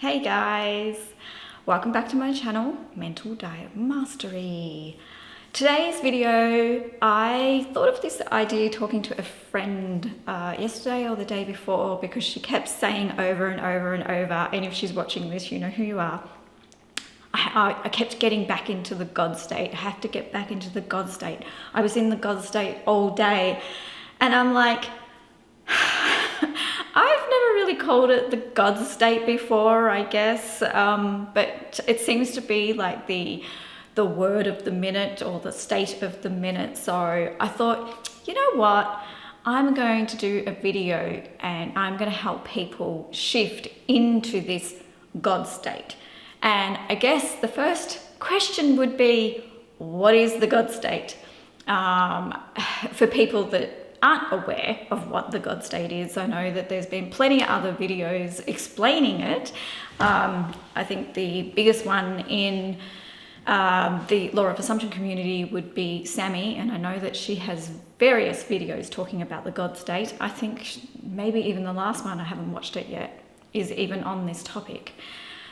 Hey guys, welcome back to my channel, Mental Diet Mastery. Today's video, I thought of this idea talking to a friend yesterday or the day before because she kept saying over and over and over, and if she's watching this, you know who you are. I kept getting back into the God state. I have to get back into the God state. I was in the God state all day, and I'm like, I've never really called it the God state before, I guess, but it seems to be like the word of the minute or the state of the minute. So I thought, you know what? I'm going to do a video and I'm going to help people shift into this God state. And I guess the first question would be, what is the God state? For people that aren't aware of what the God state is, I know that there's been plenty of other videos explaining it. I think the biggest one in the Law of Assumption community would be Sammy, and I know that she has various videos talking about the God state. I think maybe even the last one, I haven't watched it yet, is even on this topic.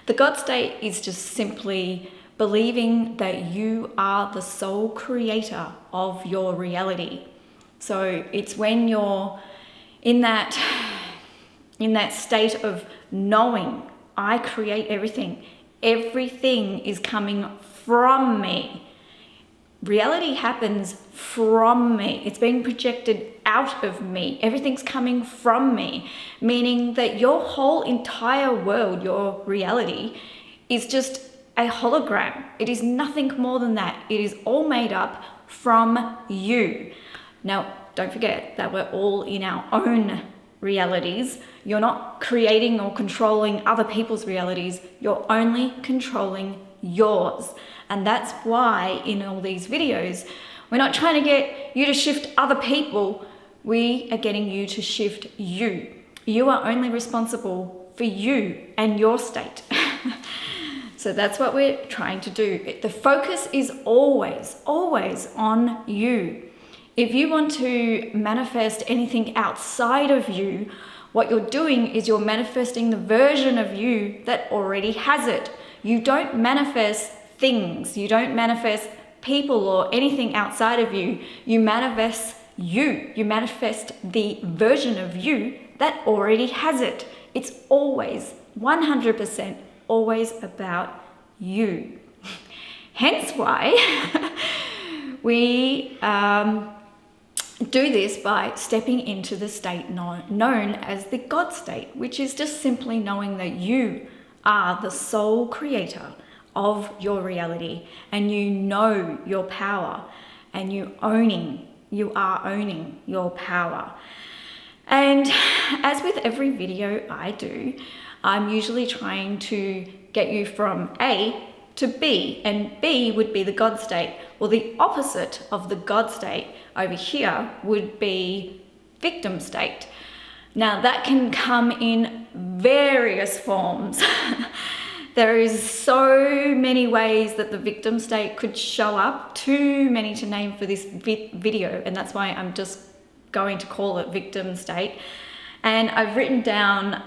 The God state is just simply believing that you are the sole creator of your reality. So it's when you're in that state of knowing, I create everything. Everything is coming from me. Reality happens from me. It's being projected out of me. Everything's coming from me, meaning that your whole entire world, your reality, is just a hologram. It is nothing more than that. It is all made up from you. Now, don't forget that we're all in our own realities. You're not creating or controlling other people's realities. You're only controlling yours. And that's why in all these videos, we're not trying to get you to shift other people. We are getting you to shift you. You are only responsible for you and your state. So that's what we're trying to do. The focus is always, always on you. If you want to manifest anything outside of you, what you're doing is you're manifesting the version of you that already has it. You don't manifest things. You don't manifest people or anything outside of you. You manifest you. You manifest the version of you that already has it. It's always 100% always about you. Hence why we do this by stepping into the state known as the God state, which is just simply knowing that you are the sole creator of your reality, and you know your power, and you are owning your power. And as with every video I do, I'm usually trying to get you from A to B, and B would be the God state. Well, the opposite of the God state over here would be victim state. Now that can come in various forms. There is so many ways that the victim state could show up, too many to name for this video, and that's why I'm just going to call it victim state. And I've written down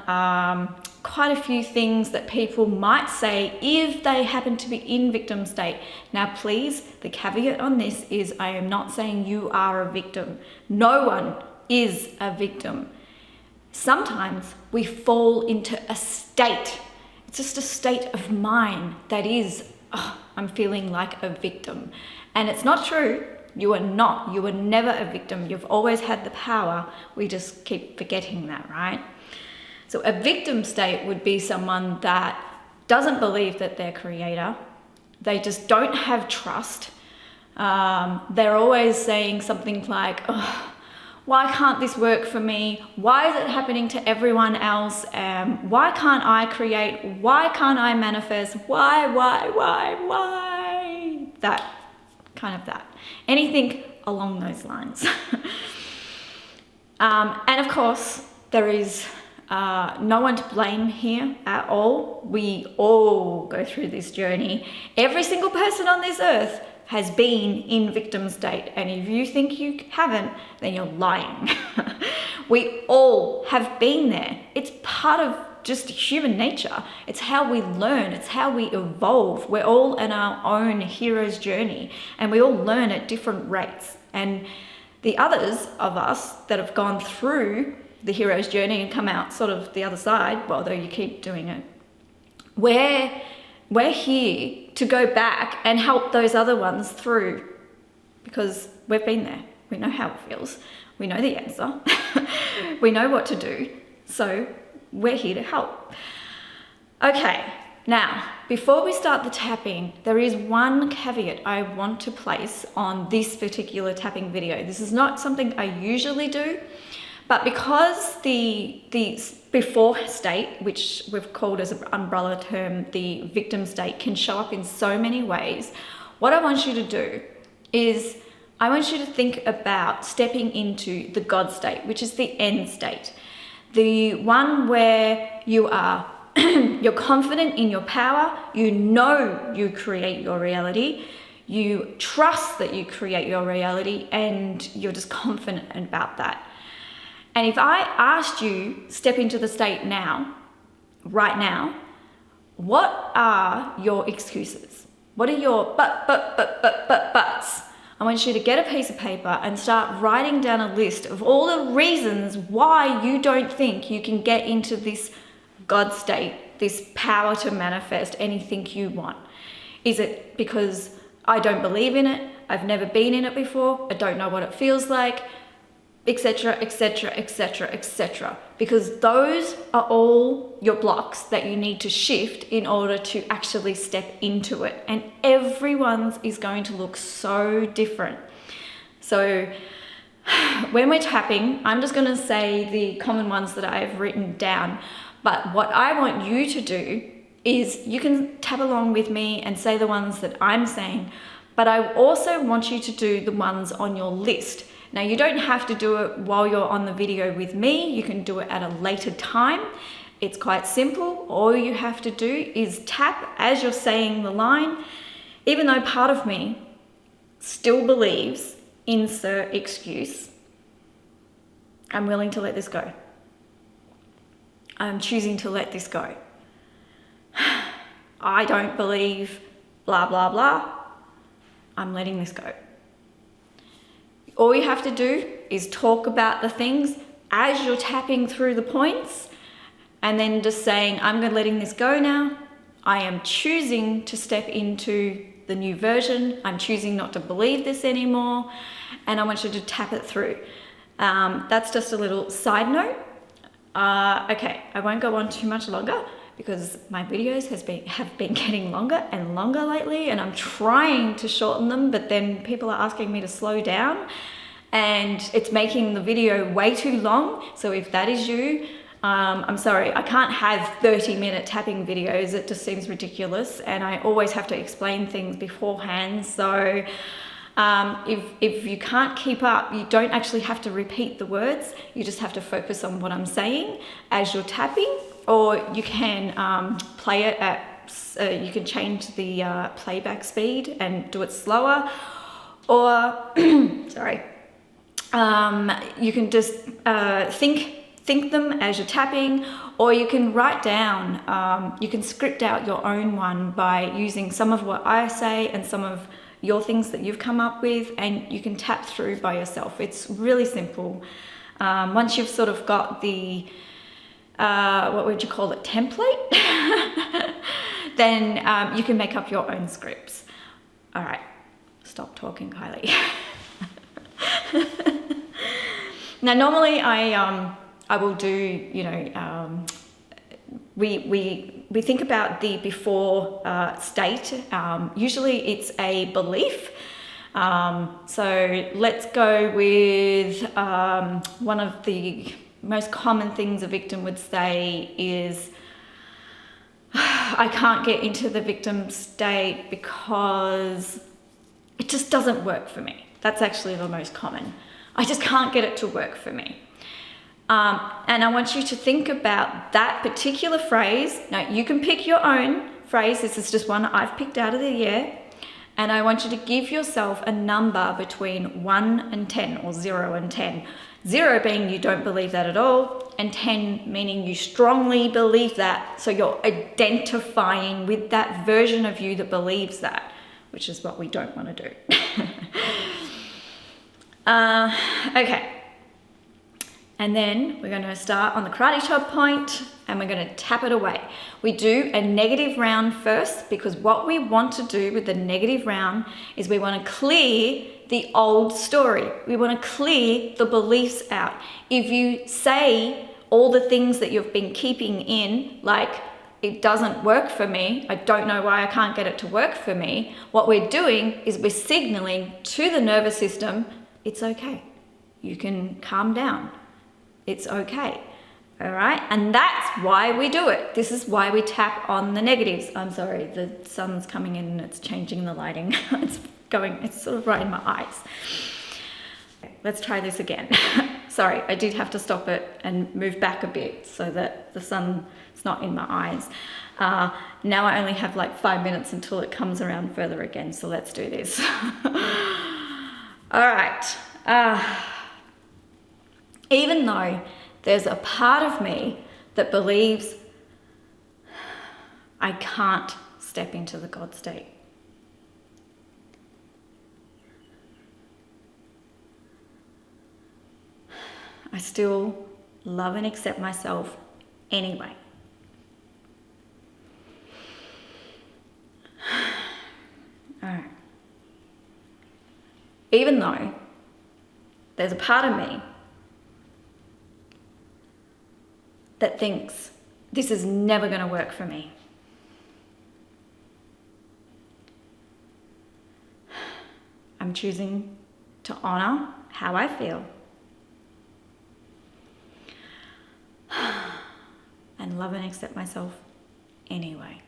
quite a few things that people might say if they happen to be in victim state. Now, please, the caveat on this is I am not saying you are a victim. No one is a victim. Sometimes we fall into a state. It's just a state of mind that is, I'm feeling like a victim. And it's not true. You are not. You were never a victim. You've always had the power. We just keep forgetting that, right? So a victim state would be someone that doesn't believe that they're creator. They just don't have trust. They're always saying something like, oh, why can't this work for me? Why is it happening to everyone else? Why can't I create? Why can't I manifest? Why? That, kind of that. Anything along those lines. And of course, there is no one to blame here at all. We all go through this journey. Every single person on this earth has been in victim state, and if you think you haven't, then you're lying. We all have been there. It's part of just human nature. It's how we learn. It's how we evolve. We're all in our own hero's journey, and we all learn at different rates. And the others of us that have gone through the hero's journey and come out sort of the other side, well, though you keep doing it, we're here to go back and help those other ones through, because we've been there. We know how it feels. We know the answer. We know what to do. So we're here to help. Okay, now, before we start the tapping, there is one caveat I want to place on this particular tapping video. This is not something I usually do, but because the before state, which we've called as an umbrella term, the victim state, can show up in so many ways, what I want you to do is I want you to think about stepping into the God state, which is the end state. The one where you are, you're confident in your power, you know you create your reality, you trust that you create your reality, and you're just confident about that. And if I asked you, step into the state now, right now, what are your excuses? What are your buts? I want you to get a piece of paper and start writing down a list of all the reasons why you don't think you can get into this God state, this power to manifest anything you want. Is it because I don't believe in it, I've never been in it before, I don't know what it feels like, etc., etc., etc., etc. Because those are all your blocks that you need to shift in order to actually step into it. And everyone's is going to look so different. So when we're tapping, I'm just going to say the common ones that I've written down. But what I want you to do is you can tap along with me and say the ones that I'm saying, but I also want you to do the ones on your list. Now, you don't have to do it while you're on the video with me. You can do it at a later time. It's quite simple. All you have to do is tap as you're saying the line. Even though part of me still believes, insert excuse, I'm willing to let this go. I'm choosing to let this go. I don't believe blah, blah, blah. I'm letting this go. All you have to do is talk about the things as you're tapping through the points, and then just saying, I'm letting this go now. I am choosing to step into the new version. I'm choosing not to believe this anymore. And I want you to tap it through. That's just a little side note. Okay, I won't go on too much longer because my videos have been getting longer and longer lately, and I'm trying to shorten them, but then people are asking me to slow down and it's making the video way too long. So if that is you, I'm sorry, I can't have 30-minute tapping videos. It just seems ridiculous, and I always have to explain things beforehand. So if you can't keep up, you don't actually have to repeat the words. You just have to focus on what I'm saying as you're tapping, or you can play it at, you can change the playback speed and do it slower, or sorry, you can just think them as you're tapping, or you can write down, you can script out your own one by using some of what I say and some of your things that you've come up with, and you can tap through by yourself. It's really simple. Once you've sort of got the, what would you call it, template, then you can make up your own scripts. All right, stop talking, Kylie. Now, normally I will do, you know, we think about the before state. Usually it's a belief. So let's go with one of the most common things a victim would say is, I can't get into the victim state because it just doesn't work for me. That's actually the most common. I just can't get it to work for me. And I want you to think about that particular phrase. Now, you can pick your own phrase. This is just one I've picked out of the air. And I want you to give yourself a number between 1 and 10, or 0 and 10. 0 being you don't believe that at all, and 10 meaning you strongly believe that. So you're identifying with that version of you that believes that, which is what we don't want to do. Okay. And then we're going to start on the karate chop point and we're going to tap it away. We do a negative round first because what we want to do with the negative round is we want to clear the old story. We want to clear the beliefs out. If you say all the things that you've been keeping in, like, it doesn't work for me, I don't know why I can't get it to work for me, what we're doing is we're signaling to the nervous system, it's okay. You can calm down. It's okay. All right. And that's why we do it. This is why we tap on the negatives. I'm sorry, the sun's coming in and it's changing the lighting. It's sort of right in my eyes. Okay, let's try this again. Sorry, I did have to stop it and move back a bit so that the sun's not in my eyes. Now I only have like 5 minutes until it comes around further again. So let's do this. All right. Even though there's a part of me that believes I can't step into the God state. I still love and accept myself anyway. All right. Even though there's a part of me that thinks this is never going to work for me. I'm choosing to honor how I feel and love and accept myself anyway.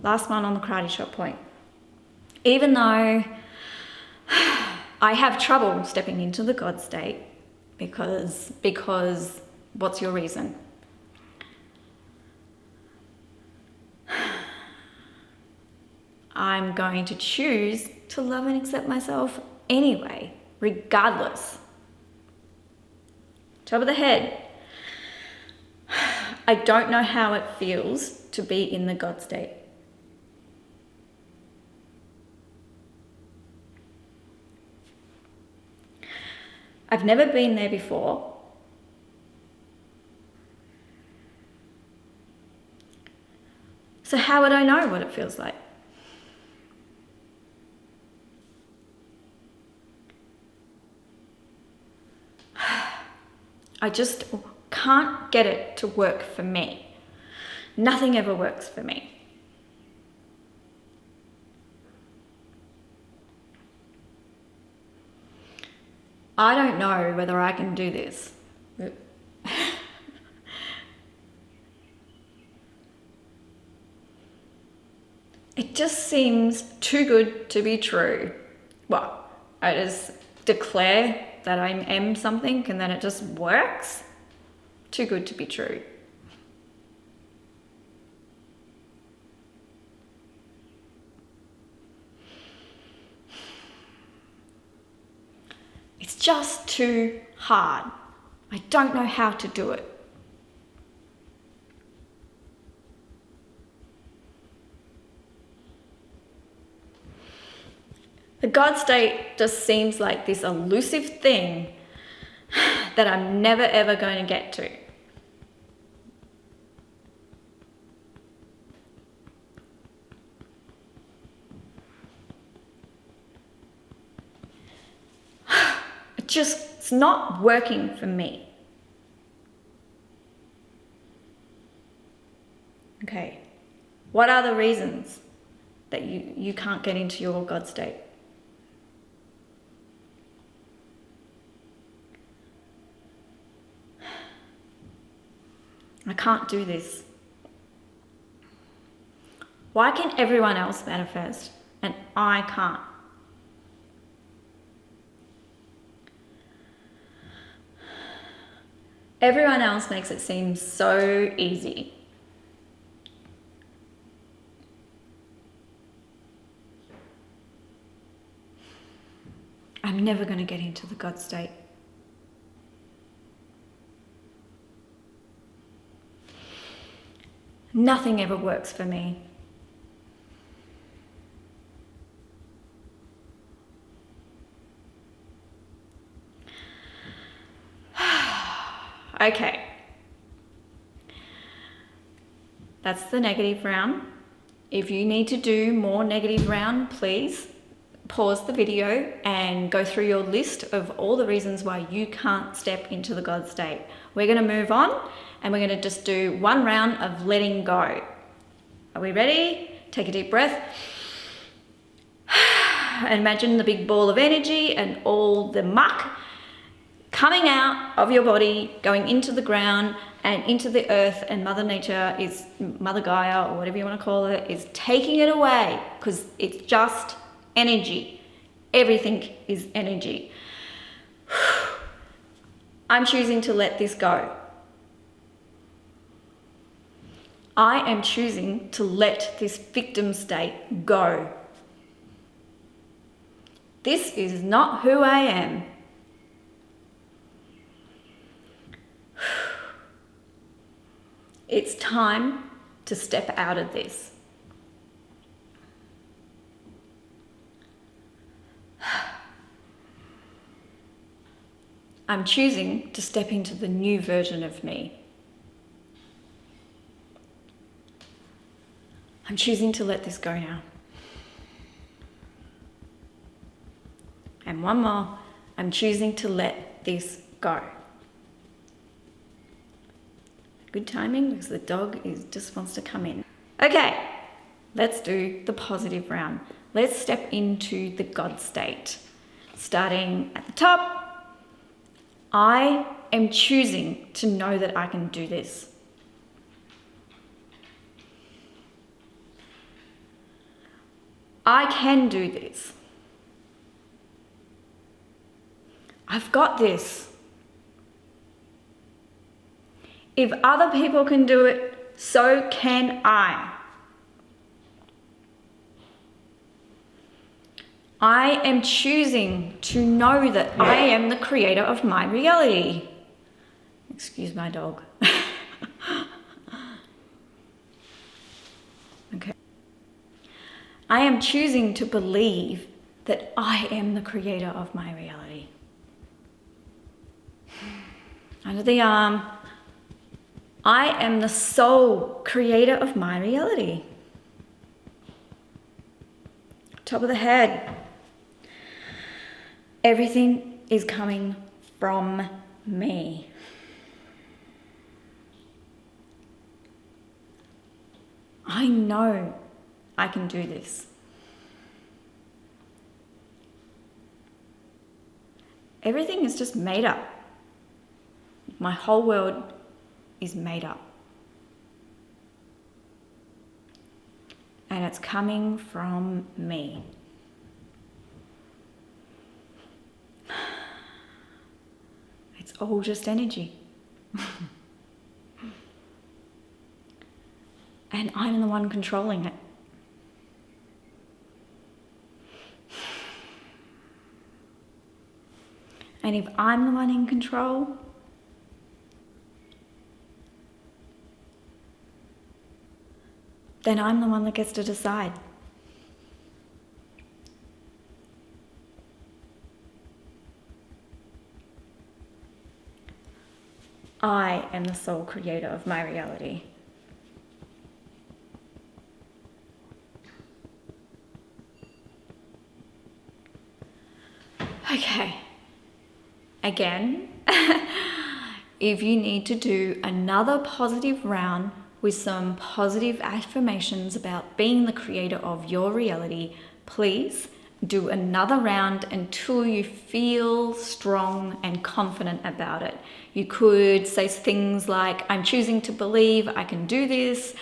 Last one on the karate chop point. Even though I have trouble stepping into the God state because what's your reason? I'm going to choose to love and accept myself anyway, regardless. Top of the head. I don't know how it feels to be in the God state. I've never been there before. So how would I know what it feels like? I just can't get it to work for me. Nothing ever works for me. I don't know whether I can do this. It just seems too good to be true. Well, I just declare that I am something and then it just works. Too good to be true. It's just too hard. I don't know how to do it. The God state just seems like this elusive thing that I'm never ever going to get to. It's not working for me. Okay, what are the reasons that you can't get into your God state? I can't do this. Why can everyone else manifest and I can't? Everyone else makes it seem so easy. I'm never going to get into the God state. Nothing ever works for me. Okay. That's the negative round. If you need to do more negative round, please pause the video and go through your list of all the reasons why you can't step into the God state. We're going to move on and we're going to just do one round of letting go. Are we ready? Take a deep breath. Imagine the big ball of energy and all the muck coming out of your body, going into the ground and into the earth, and Mother Nature is, Mother Gaia, or whatever you want to call it, is taking it away because it's just energy. Everything is energy. I'm choosing to let this go. I am choosing to let this victim state go. This is not who I am. It's time to step out of this. I'm choosing to step into the new version of me. I'm choosing to let this go now. And one more, I'm choosing to let this go. Good timing because the dog just wants to come in. Okay, let's do the positive round. Let's step into the God state. Starting at the top, I am choosing to know that I can do this. I can do this. I've got this. If other people can do it, so can I. I am choosing to know that I am the creator of my reality. Excuse my dog. Okay. I am choosing to believe that I am the creator of my reality. Under the arm, I am the sole creator of my reality. Top of the head. Everything is coming from me. I know I can do this. Everything is just made up. My whole world is made up. And it's coming from me. It's all just energy. And I'm the one controlling it. And if I'm the one in control, then I'm the one that gets to decide. I am the sole creator of my reality. Okay. Again, if you need to do another positive round with some positive affirmations about being the creator of your reality, please do another round until you feel strong and confident about it. You could say things like, I'm choosing to believe I can do this.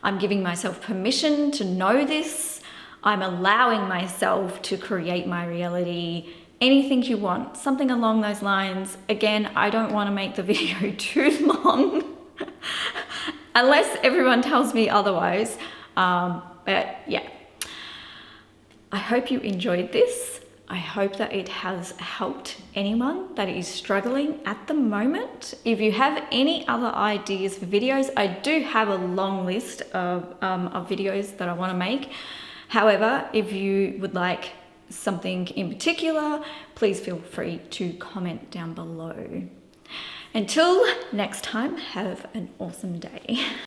I'm giving myself permission to know this. I'm allowing myself to create my reality. Anything you want, something along those lines. Again, I don't want to make the video too long unless everyone tells me otherwise. But yeah, I hope you enjoyed this. I hope that it has helped anyone that is struggling at the moment. If you have any other ideas for videos, I do have a long list of videos that I want to make. However, if you would like something in particular, please feel free to comment down below. Until next time, have an awesome day.